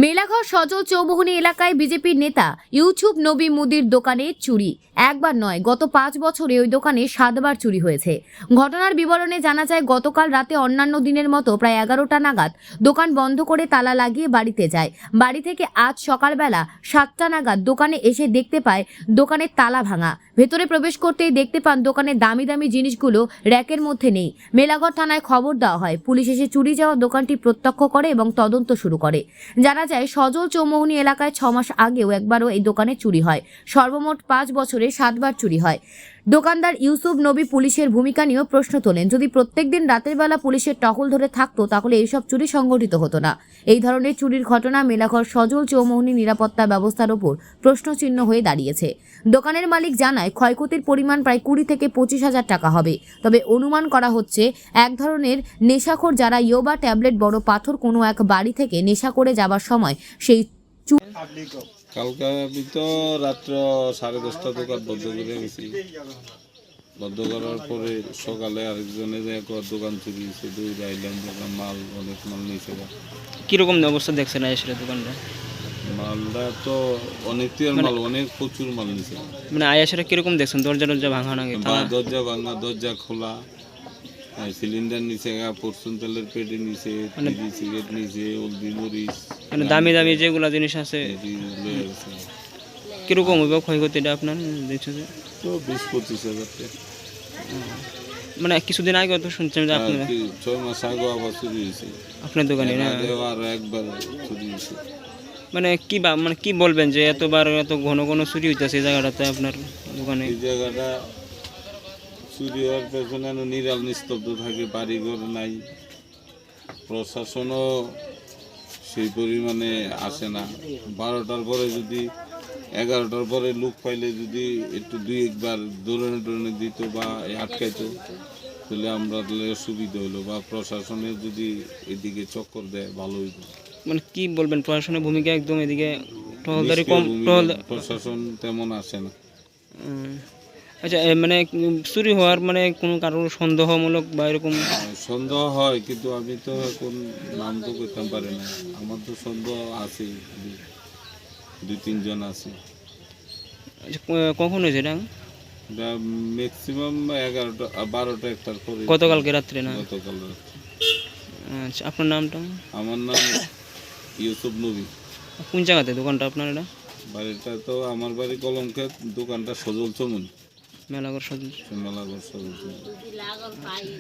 মেলাঘর সজল চৌমুহনী এলাকায় বিজেপির নেতা ইউসুফ নবী মুদির দোকানে চুরি। একবার নয়, গত 5 বছরে ওই দোকানে 7বার চুরি হয়েছে। ঘটনার বিবরণে জানা যায়, গতকাল রাতে অন্যান্য দিনের মতো প্রায় 11টা নাগাদ দোকান বন্ধ করে তালা লাগিয়ে বাড়িতে যায়। বাড়ি থেকে আজ সকালবেলা 7টা নাগাদ দোকানে এসে দেখতে পায় দোকানের তালা ভাঙা। ভেতরে প্রবেশ করতেই দেখতে পান দোকানের দামি দামি জিনিসগুলো র্যাকের মধ্যে নেই। মেলাঘর থানায় খবর দেওয়া হয়। পুলিশ এসে চুরি যাওয়া দোকানটি প্রত্যক্ষ করে এবং তদন্ত শুরু করে। জানা যায়, সজল চৌমুহনী এলাকায় 6 মাস আগেও একবারও এই দোকানে চুরি হয়। সর্বমোট 5 বছরে 7বার চুরি হয়। দোকানদার ইউসুফ নবী পুলিশের ভূমিকা নিয়েও প্রশ্ন তোলেন। যদি প্রত্যেকদিন রাতের বেলা পুলিশের টহল ধরে থাকতো তাহলে এইসব চুরি সংঘটিত হতো না। এই ধরনের চুরির ঘটনা মেলাঘর সজল চৌমুহনী নিরাপত্তা ব্যবস্থার ওপর প্রশ্নচিহ্ন হয়ে দাঁড়িয়েছে। দোকানের মালিক জানায়, ক্ষয়ক্ষতির পরিমাণ প্রায় 20 থেকে 25,000 টাকা হবে। তবে অনুমান করা হচ্ছে এক ধরনের নেশাখোর যারা ইয়োবা ট্যাবলেট বড় পাথর কোনো এক বাড়ি থেকে নেশা করে যাবার সময় সেই কালকে আমি তো রাত্র 10:30 দোকান বন্ধ করে গেছি। বন্ধ করার পরে সকালে আরেকজনে যে এক দোকান চুরি হয়েছে, দুই আইলাম দোকান মাল অনেক মাল নিয়েছে। কিরকম অবস্থা দেখছেন আয়েশের দোকানটা? মালটা তো অনেক মাল, অনেক প্রচুর মাল নিয়েছে। মানে আয়েশের কিরকম দেখছেন? দরজা ভাঙা না? দরজা ভাঙা, দরজা খোলা, সিলিন্ডার নিচে, পরচুন তেলের পেটে নিচে, সিগারেট নিচে, হলদি মরিচ, মানে দামি দামি যেগুলা জিনিস আছে। কিরকম হইব ক্ষয়ক্ষতিটা আপনার দেখছে? তো 20-25,000 টাকা। মানে কিছুদিন আগে তো শুনছেন যে আপনার 6 মাস আগে আবার চুরি হয়েছে আপনার দোকানে না? আর একবার চুরি হয়েছে। মানে কি বলবেন যে এতবার এত ঘন ঘন চুরি হইতেছে এই জায়গাটাতে আপনার দোকানে? এই জায়গাটা চুরি হওয়ার পেছনে নিরাল নিস্তব্ধ থাকে, বাড়িঘর নাই, প্রশাসনও সেই পরিমাণে আসে না। 12টার পরে যদি 11টার পরে লোক পাইলে যদি একটু 2-1বার দৌড়ানো দিত বা আটকাইতো তাহলে আমরা সুবিধা হইলো, বা প্রশাসনে যদি এদিকে চক্কর দেয় ভালো হইতো। মানে কি বলবেন, প্রশাসনের ভূমিকা একদম এদিকে টহলদারি কম, প্রশাসন তেমন আসে না। আচ্ছা, মানে চুরি হওয়ার মানে কোনো কারণ সন্দেহমূলক বা এরকম? সন্দেহ হয়, কিন্তু আমি তো এখন নাম তো করতে পারি না। আমার তো সন্দেহ আছে, 2-3 জন আছে। আচ্ছা, কখন হয়েছে এটা? ম্যাক্সিমাম 11টা 1টার পরে। গতকালকে রাত্রে না? গতকাল রাত্রে। আচ্ছা, আপনার নামটা? আমার নাম ইউসুফ নবী। কোন জায়গাতে দোকানটা আপনার? এটা বাড়িটা তো আমার বাড়ি কলমক্ষেত, দোকানটা সজল চৌমুহনী মেলাঘর সজল। মেলাঘর সজল চৌমুহনী।